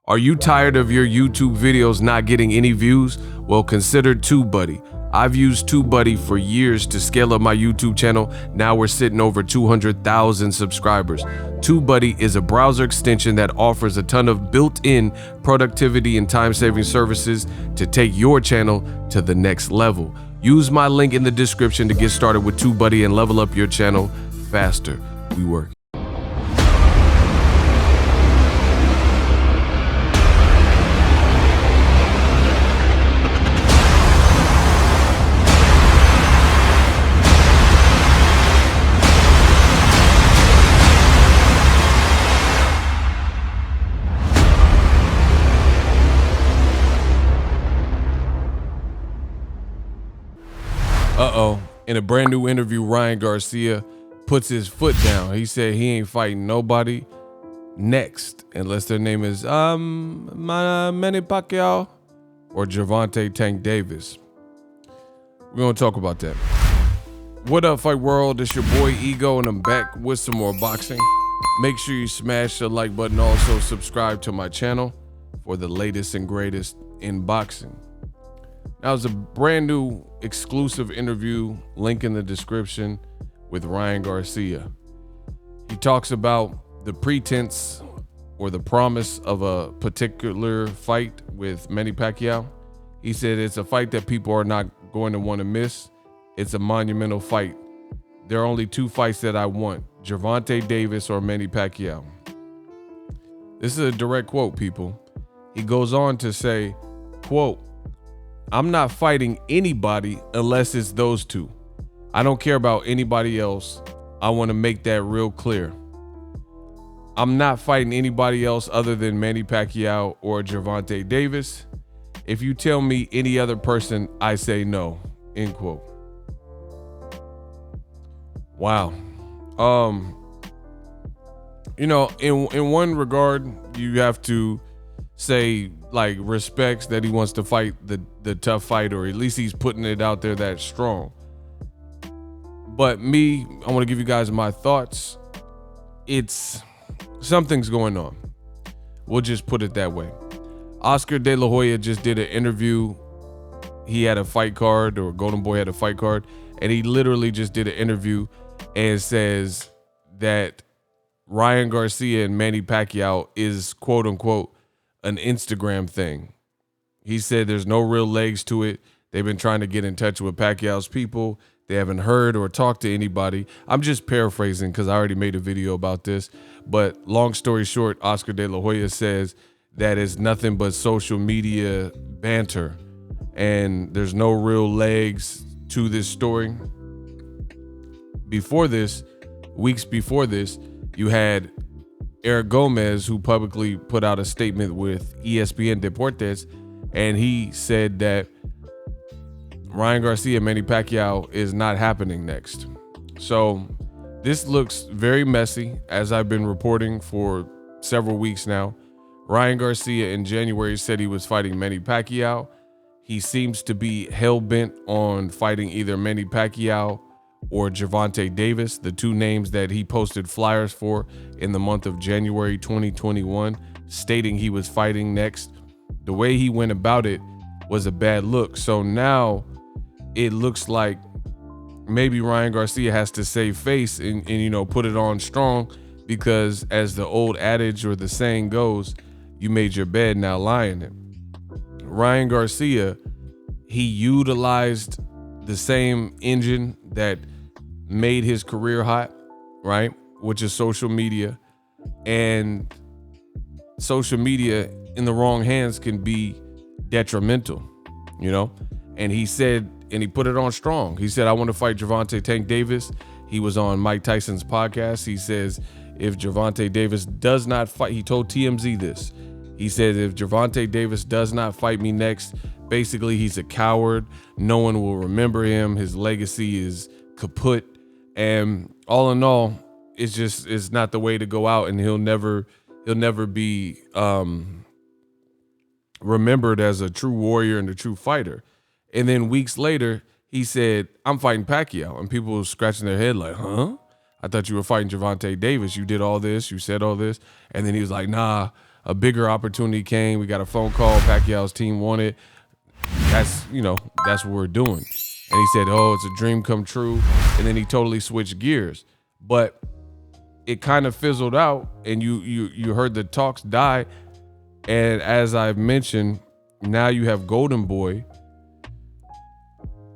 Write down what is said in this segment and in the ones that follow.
Are you tired of your YouTube videos not getting any views? Well, consider TubeBuddy. I've used TubeBuddy for years to scale up my YouTube channel. Now we're sitting over 200,000 subscribers. TubeBuddy is a browser extension that offers a ton of built-in productivity and time-saving services to take your channel to the next level. Use my link in the description to get started with TubeBuddy and level up your channel faster. We work. In a brand new interview, Ryan Garcia puts his foot down. He said he ain't fighting nobody next unless their name is Manny Pacquiao or Gervonta Tank Davis. We're gonna talk about that. What up, fight world? It's your boy Ego, and I'm back with some more boxing. Make sure you smash the like button. Also subscribe to my channel for the latest and greatest in boxing. Now, it's a brand new exclusive interview, link in the description, with Ryan Garcia. He talks about the pretense or the promise of a particular fight with Manny Pacquiao. He said it's a fight that people are not going to want to miss. It's a monumental fight. There are only two fights that I want, Gervonta Davis or Manny Pacquiao. This is a direct quote, people. He goes on to say, quote, "I'm not fighting anybody unless it's those two. I don't care about anybody else. I want to make that real clear. I'm not fighting anybody else other than Manny Pacquiao or Gervonta Davis. If you tell me any other person, I say no." End quote. Wow. In one regard, you have to say, like, respects that he wants to fight the tough fight, or at least he's putting it out there that strong. But me, I want to give you guys my thoughts. It's something's going on. We'll just put it that way. Oscar De La Hoya just did an interview. He had a fight card, or Goldenboy had a fight card, and he literally just did an interview and says that Ryan Garcia and Manny Pacquiao is, quote unquote, an Instagram thing. He said there's no real legs to it. They've been trying to get in touch with Pacquiao's people. They haven't heard or talked to anybody. I'm just paraphrasing because I already made a video about this. But long story short, Oscar De La Hoya says that it's nothing but social media banter, and there's no real legs to this story. Before this, weeks before this, you had Eric Gomez, who publicly put out a statement with ESPN Deportes, and he said that Ryan Garcia and Manny Pacquiao is not happening next. So this looks very messy, as I've been reporting for several weeks now. Ryan Garcia in January said he was fighting Manny Pacquiao. He seems to be hell-bent on fighting either Manny Pacquiao or Gervonta Davis, the two names that he posted flyers for in the month of January 2021, stating he was fighting next. The way he went about it was a bad look. So now it looks like maybe Ryan Garcia has to save face and put it on strong, because as the old adage or the saying goes, you made your bed, now lie in it. Ryan Garcia, he utilized the same engine that made his career hot, right? Which is social media. And social media in the wrong hands can be detrimental, And he said, and he put it on strong. He said, I want to fight Gervonta Tank Davis. He was on Mike Tyson's podcast. He says, if Gervonta Davis does not fight, he told TMZ this. He said, if Gervonta Davis does not fight me next, basically he's a coward. No one will remember him. His legacy is kaput. And all in all, it's not the way to go out, and he'll never be remembered as a true warrior and a true fighter. And then weeks later, he said, I'm fighting Pacquiao. And people were scratching their head like, huh? I thought you were fighting Gervonta Davis. You did all this. You said all this. And then he was like, nah, a bigger opportunity came. We got a phone call. Pacquiao's team wanted. That's what we're doing. And he said, oh, it's a dream come true. And then he totally switched gears. But it kind of fizzled out, and you heard the talks die. And as I've mentioned, now you have Goldenboy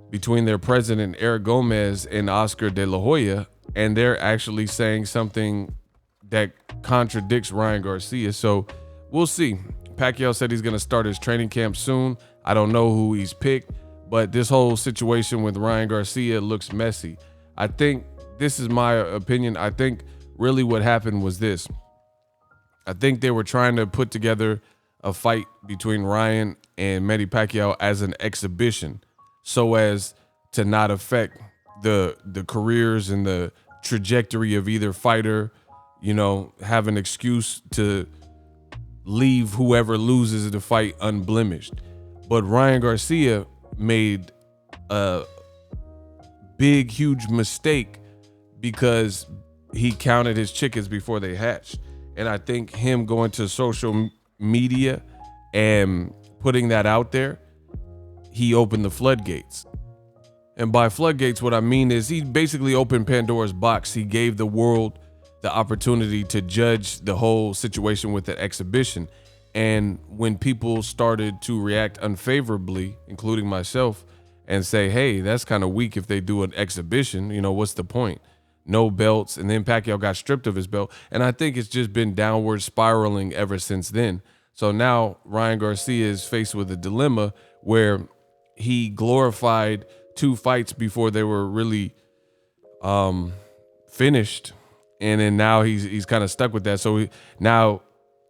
between their president, Eric Gomez, and Oscar De La Hoya, and they're actually saying something that contradicts Ryan Garcia. So we'll see. Pacquiao said he's going to start his training camp soon. I don't know who he's picked, but this whole situation with Ryan Garcia looks messy. I think, this is my opinion, I think really what happened was this. I think they were trying to put together a fight between Ryan and Manny Pacquiao as an exhibition, so as to not affect the careers and the trajectory of either fighter, have an excuse to leave whoever loses the fight unblemished. But Ryan Garcia made a big, huge mistake because he counted his chickens before they hatched. And I think him going to social media and putting that out there, he opened the floodgates. And by floodgates, what I mean is he basically opened Pandora's box. He gave the world the opportunity to judge the whole situation with the exhibition. And when people started to react unfavorably, including myself, and say, hey, that's kind of weak if they do an exhibition, what's the point? No belts. And then Pacquiao got stripped of his belt. And I think it's just been downward spiraling ever since then. So now Ryan Garcia is faced with a dilemma where he glorified 2 fights before they were really finished. And then now he's kind of stuck with that. So now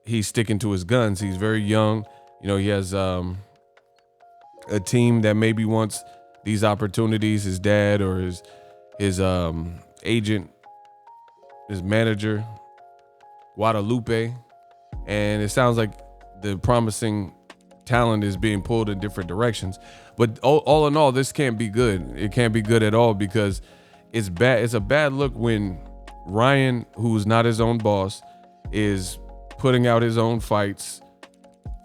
he's sticking to his guns. He's very young. He has a team that maybe wants these opportunities. His dad or his agent, his manager, Guadalupe. And it sounds like the promising talent is being pulled in different directions. But all in all, this can't be good. It can't be good at all because it's bad. It's a bad look when Ryan, who's not his own boss, is putting out his own fights.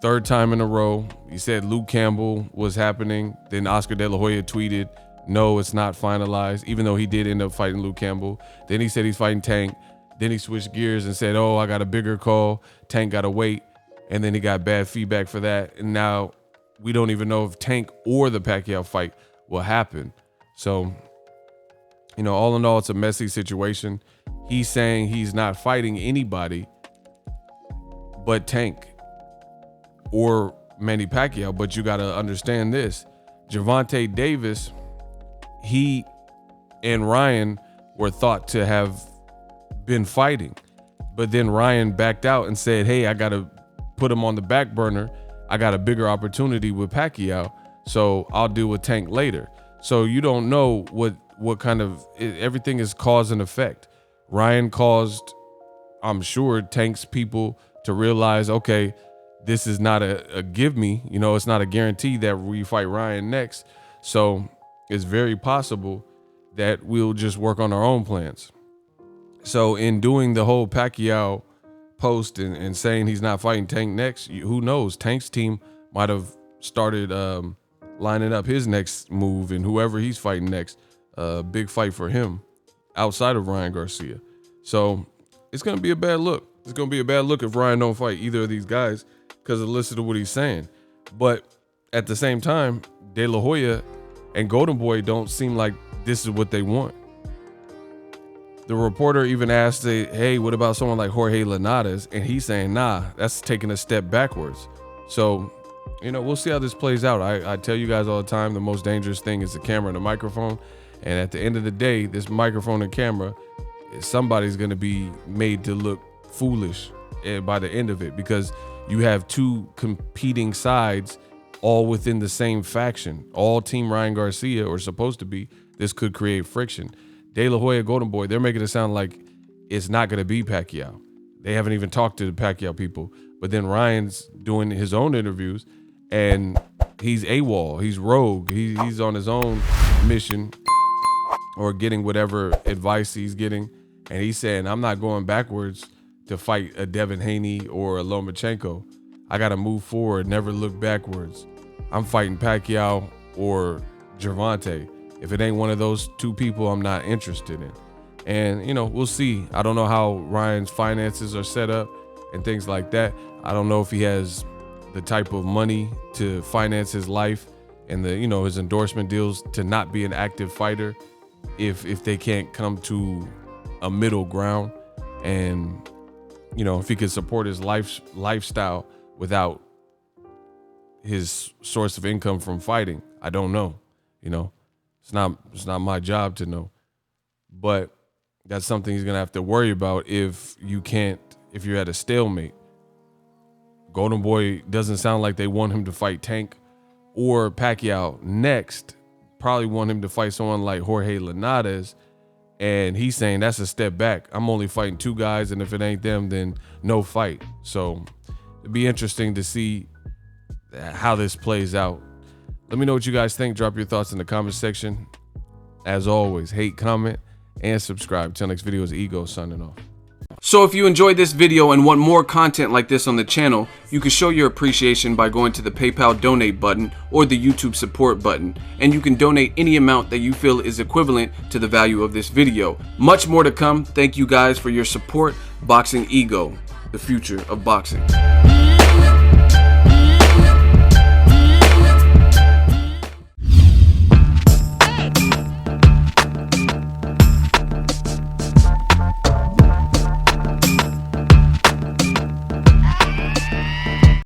3rd time in a row. He said Luke Campbell was happening. Then Oscar De La Hoya tweeted, no, it's not finalized, even though he did end up fighting Luke Campbell. Then he said he's fighting Tank. Then he switched gears and said, oh, I got a bigger call. Tank got to wait. And then he got bad feedback for that. And now we don't even know if Tank or the Pacquiao fight will happen. So, all in all, it's a messy situation. He's saying he's not fighting anybody but Tank or Manny Pacquiao. But you got to understand this. Gervonta Davis, he and Ryan were thought to have been fighting. But then Ryan backed out and said, hey, I got to put him on the back burner. I got a bigger opportunity with Pacquiao, so I'll deal with Tank later. So you don't know what kind of, everything is cause and effect. Ryan caused, I'm sure, Tank's people to realize, okay, this is not a give me, it's not a guarantee that we fight Ryan next. So it's very possible that we'll just work on our own plans. So in doing the whole Pacquiao post and saying he's not fighting Tank next, who knows? Tank's team might have started lining up his next move, and whoever he's fighting next, big fight for him outside of Ryan Garcia. So it's going to be a bad look. It's going to be a bad look if Ryan don't fight either of these guys because of listen to what he's saying. But at the same time, De La Hoya and Goldenboy don't seem like this is what they want. The reporter even asked, hey, what about someone like Jorge Linares? And he's saying, nah, that's taking a step backwards. So, we'll see how this plays out. I tell you guys all the time, the most dangerous thing is the camera and the microphone. And at the end of the day, this microphone and camera, somebody's going to be made to look foolish by the end of it, because you have 2 competing sides all within the same faction, all Team Ryan Garcia, or supposed to be. This could create friction. De La Hoya, Goldenboy, they're making it sound like it's not going to be Pacquiao. They haven't even talked to the Pacquiao people. But then Ryan's doing his own interviews, and he's AWOL. He's rogue. He's on his own mission, or getting whatever advice he's getting. And he's saying, I'm not going backwards to fight a Devin Haney or a Lomachenko. I got to move forward, never look backwards. I'm fighting Pacquiao or Gervonta. If it ain't one of those two people, I'm not interested in. And, you know, we'll see. I don't know how Ryan's finances are set up and things like that. I don't know if he has the type of money to finance his life and the, you know, his endorsement deals to not be an active fighter if they can't come to a middle ground. And, you know, if he could support his lifestyle without his source of income from fighting, I don't know. You know, it's not my job to know. But that's something he's gonna have to worry about if you're at a stalemate. Goldenboy doesn't sound like they want him to fight Tank or Pacquiao next. Probably want him to fight someone like Jorge Linares, and he's saying that's a step back. I'm only fighting two guys, and if it ain't them, then no fight. So it'd be interesting to see how this plays out. Let me know what you guys think. Drop your thoughts in the comment section. As always, hate, comment, and subscribe. Till next video is Ego signing off. So if you enjoyed this video and want more content like this on the channel, you can show your appreciation by going to the PayPal donate button or the YouTube support button, and you can donate any amount that you feel is equivalent to the value of this video. Much more to come. Thank you guys for your support. Boxingego, the future of boxing.